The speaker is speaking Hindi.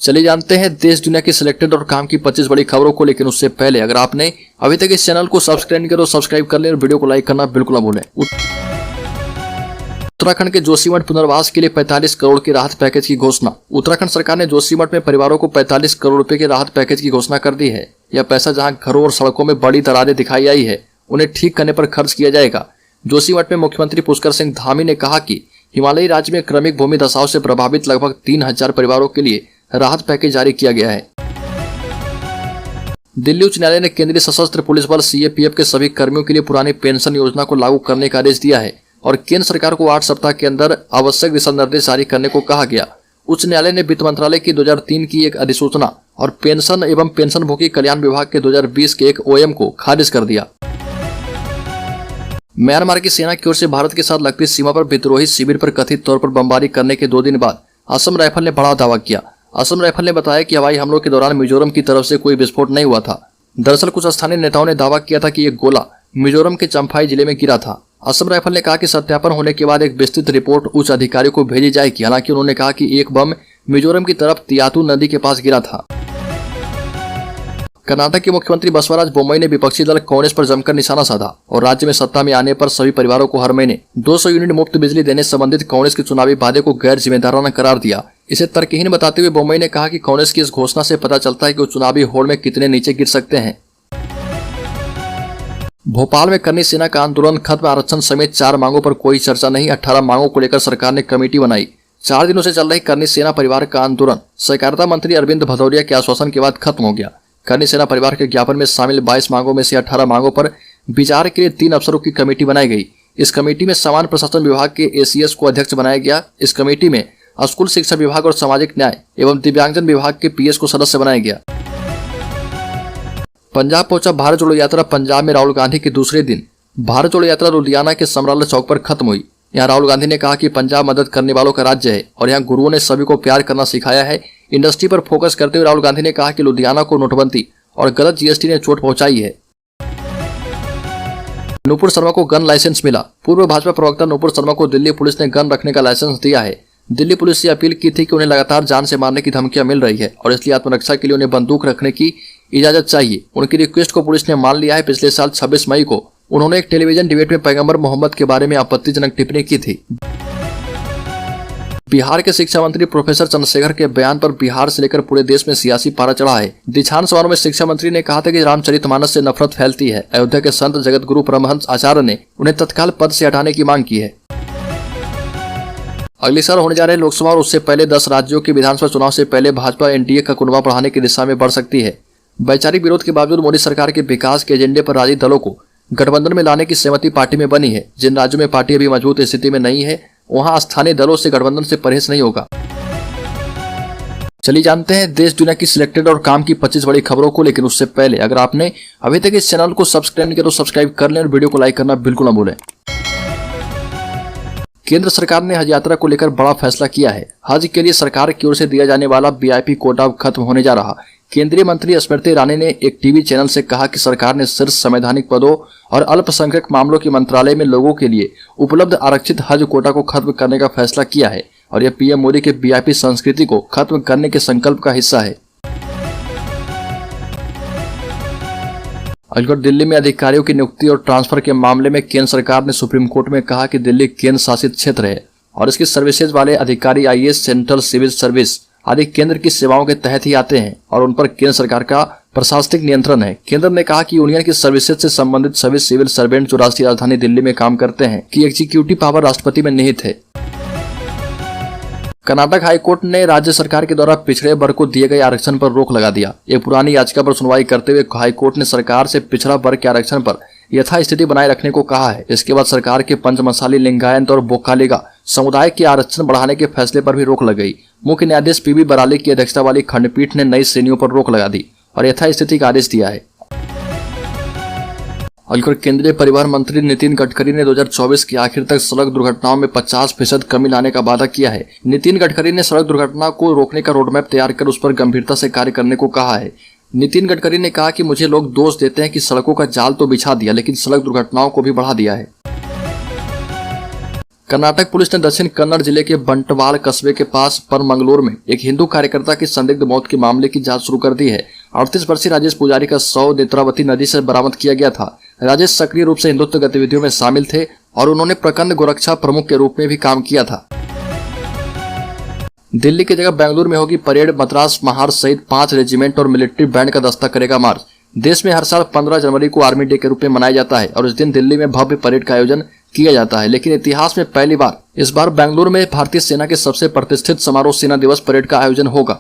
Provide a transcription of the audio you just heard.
चलिए जानते हैं देश दुनिया की सिलेक्टेड और काम की 25 बड़ी खबरों को। लेकिन उससे पहले अगर आपने अभी तक इस चैनल को सब्सक्राइब नहीं किया तो सब्सक्राइब कर लें और वीडियो को लाइक करना बिल्कुल ना भूलें। उत्तराखंड के जोशीमठ पुनर्वास के लिए 45 करोड़ की राहत पैकेज की घोषणा। उत्तराखंड सरकार ने जोशीमठ में परिवारों को 45 करोड़ रुपए के राहत पैकेज की घोषणा कर दी है। यह पैसा जहां घरों और सड़कों में बड़ी दरारें दिखाई आई है, उन्हें ठीक करने पर खर्च किया जाएगा। जोशीमठ में मुख्यमंत्री पुष्कर सिंह धामी ने कहा कि हिमालयी राज्य में क्रमिक भूमि दशाओं से प्रभावित लगभग 3000 परिवारों के लिए राहत पैकेज जारी किया गया है। दिल्ली उच्च न्यायालय ने केंद्रीय सशस्त्र पुलिस बल सीएपीएफ के सभी कर्मियों के लिए पुरानी पेंशन योजना को लागू करने का आदेश दिया है और केंद्र सरकार को 8 सप्ताह के अंदर आवश्यक दिशा निर्देश जारी करने को कहा गया। उच्च न्यायालय ने वित्त मंत्रालय की 2003 की एक अधिसूचना और पेंशन एवं पेंशनभोगी कल्याण विभाग के 2020 के एक ओएम को खारिज कर दिया। म्यांमार की सेना की ओर से भारत के साथ लगती सीमा पर विद्रोही शिविर पर कथित तौर पर बमबारी करने के 2 दिन बाद असम राइफल ने बड़ा दावा किया। असम राइफल ने बताया कि हवाई हमलों के दौरान मिजोरम की तरफ से कोई विस्फोट नहीं हुआ था। दरअसल कुछ स्थानीय नेताओं ने दावा किया था कि एक गोला मिजोरम के चंफाई जिले में गिरा था। असम राइफल ने कहा कि सत्यापन होने के बाद एक विस्तृत रिपोर्ट उच्च अधिकारियों को भेजी जाएगी। हालांकि उन्होंने कहा कि एक बम मिजोरम की तरफ तियातु नदी के पास गिरा था। कर्नाटक के मुख्यमंत्री बसवराज बोम्मई ने विपक्षी दल कांग्रेस पर जमकर निशाना साधा और राज्य में सत्ता में आने पर सभी परिवारों को हर महीने 200 यूनिट मुफ्त बिजली देने संबंधित कांग्रेस के चुनावी वादे को गैर जिम्मेदाराना करार दिया। इसे तर्कहीन बताते हुए बोम्मई ने कहा कि कांग्रेस की इस घोषणा से पता चलता है कि वो चुनावी होड़ में कितने नीचे गिर सकते हैं। भोपाल में करनी सेना का आंदोलन खत्म, आरक्षण समेत 4 मांगों पर कोई चर्चा नहीं। 18 मांगों को लेकर सरकार ने कमेटी बनाई। 4 दिनों से चल रही करनी सेना परिवार का आंदोलन सहकारिता मंत्री अरविंद भदौरिया के आश्वासन के बाद खत्म हो गया। करनी सेना परिवार के ज्ञापन में शामिल 22 मांगों में से 18 मांगों पर विचार के लिए 3 अफसरों की कमेटी बनाई गई। इस कमेटी में सामान्य प्रशासन विभाग के एसीएस को अध्यक्ष बनाया गया। इस कमेटी में स्कूल शिक्षा विभाग और सामाजिक न्याय एवं दिव्यांगजन विभाग के पीएस को सदस्य बनाया गया। पंजाब पहुंचा भारत जोड़ो यात्रा। पंजाब में राहुल गांधी के दूसरे दिन भारत जोड़ो यात्रा लुधियाना के समराला चौक पर खत्म हुई। यहाँ राहुल गांधी ने कहा कि पंजाब मदद करने वालों का राज्य है और यहाँ गुरुओं ने सभी को प्यार करना सिखाया है। इंडस्ट्री पर फोकस करते हुए राहुल गांधी ने कहा कि लुधियाना को नोटबंदी और गलत जीएसटी ने चोट पहुंचाई है। नुपुर शर्मा को गन लाइसेंस मिला। पूर्व भाजपा प्रवक्ता नुपुर शर्मा को दिल्ली पुलिस ने गन रखने का लाइसेंस दिया है। दिल्ली पुलिस से अपील की थी कि उन्हें लगातार जान से मारने की धमकियां मिल रही है और इसलिए आत्मरक्षा के लिए उन्हें बंदूक रखने की इजाजत चाहिए। उनकी रिक्वेस्ट को पुलिस ने मान लिया है। पिछले साल 26 मई को उन्होंने एक टेलीविजन डिबेट में पैगंबर मोहम्मद के बारे में आपत्तिजनक टिप्पणी की थी। बिहार के शिक्षा मंत्री प्रोफेसर चंद्रशेखर के बयान पर बिहार से लेकर पूरे देश में सियासी पारा चढ़ा है। दीक्षांत समारोह में शिक्षा मंत्री ने कहा था कि रामचरितमानस से नफरत फैलती है। अयोध्या के संत जगत गुरु परमहंस आचार्य ने उन्हें तत्काल पद से हटाने की मांग की है। अगले साल होने जा रहे लोकसभा और उससे पहले 10 राज्यों के विधानसभा चुनाव से पहले भाजपा एनडीए का कुनबा बढ़ाने की दिशा में बढ़ सकती है। वैचारिक विरोध के बावजूद मोदी सरकार के विकास के एजेंडे पर राजी दलों को गठबंधन में लाने की सहमति पार्टी में बनी है। जिन राज्यों में पार्टी अभी मजबूत स्थिति में नहीं है वहां स्थानीय दलों से गठबंधन से परहेज नहीं होगा। चलिए जानते हैं देश दुनिया की सिलेक्टेड और काम की 25 बड़ी खबरों को। लेकिन उससे पहले अगर आपने अभी तक इस चैनल को सब्सक्राइब नहीं किया तो सब्सक्राइब कर लें और वीडियो को लाइक करना बिल्कुल ना भूलें। केंद्र सरकार ने हज यात्रा को लेकर बड़ा फैसला किया है। हज के लिए सरकार की ओर से दिया जाने वाला वीआईपी कोटा अब खत्म होने जा रहा। केंद्रीय मंत्री स्मृति ईरानी ने एक टीवी चैनल से कहा कि सरकार ने शीर्ष संवैधानिक पदों और अल्पसंख्यक मामलों के मंत्रालय में लोगों के लिए उपलब्ध आरक्षित हज कोटा को खत्म करने का फैसला किया है और यह पीएम मोदी के वीआईपी संस्कृति को खत्म करने के संकल्प का हिस्सा है। अलीगढ़ दिल्ली में अधिकारियों की नियुक्ति और ट्रांसफर के मामले में केंद्र सरकार ने सुप्रीम कोर्ट में कहा कि दिल्ली केंद्र शासित क्षेत्र है और इसकी सर्विसेज वाले अधिकारी आईएएस, सेंट्रल सिविल सर्विस आदि केंद्र की सेवाओं के तहत ही आते हैं और उन पर केंद्र सरकार का प्रशासनिक नियंत्रण है। केंद्र ने कहा कि यूनियन की सर्विसेज से संबंधित सभी सिविल सर्वेंट जो राष्ट्रीय राजधानी दिल्ली में काम करते हैं की एग्जीक्यूटिव पावर राष्ट्रपति में निहित है। कर्नाटक हाईकोर्ट ने राज्य सरकार के द्वारा पिछड़े वर्ग को दिए गए आरक्षण पर रोक लगा दिया। एक पुरानी याचिका पर सुनवाई करते हुए हाईकोर्ट ने सरकार से पिछड़ा वर्ग के आरक्षण पर यथास्थिति बनाए रखने को कहा है। इसके बाद सरकार के पंचमसाली, लिंगायत और बोकालिगा समुदाय के आरक्षण बढ़ाने के फैसले पर भी रोक लग गई। मुख्य न्यायाधीश पीबी बराली की अध्यक्षता वाली खंडपीठ ने नई श्रेणियों पर रोक लगा दी और यथास्थिति का आदेश दिया है। और केंद्रीय परिवहन मंत्री नितिन गडकरी ने 2024 के आखिर तक सड़क दुर्घटनाओं में 50% कमी लाने का वादा किया है। नितिन गडकरी ने सड़क दुर्घटना को रोकने का रोडमैप तैयार कर उस पर गंभीरता से कार्य करने को कहा है। नितिन गडकरी ने कहा कि मुझे लोग दोष देते हैं कि सड़कों का जाल तो बिछा दिया लेकिन सड़क दुर्घटनाओं को भी बढ़ा दिया है। कर्नाटक पुलिस ने दक्षिण कन्नड़ जिले के बंटवाल कस्बे के पास परमंगलूर में एक हिंदू कार्यकर्ता की संदिग्ध मौत के मामले की जांच शुरू कर दी है। 38 वर्षीय राजेश पुजारी का शव नेत्रावती नदी से बरामद किया गया था। राजेश सक्रिय रूप से हिंदुत्व गतिविधियों में शामिल थे और उन्होंने प्रखंड गोरक्षा प्रमुख के रूप में भी काम किया था। दिल्ली की जगह बेंगलुरु में होगी परेड। मद्रास महार सहित 5 रेजिमेंट और मिलिट्री बैंड का दस्ता करेगा मार्च। देश में हर साल 15 जनवरी को आर्मी डे के रूप में मनाया जाता है और इस दिन दिल्ली में भव्य परेड का आयोजन किया जाता है। लेकिन इतिहास में पहली बार इस बार बेंगलुरु में भारतीय सेना के सबसे प्रतिष्ठित समारोह सेना दिवस परेड का आयोजन होगा।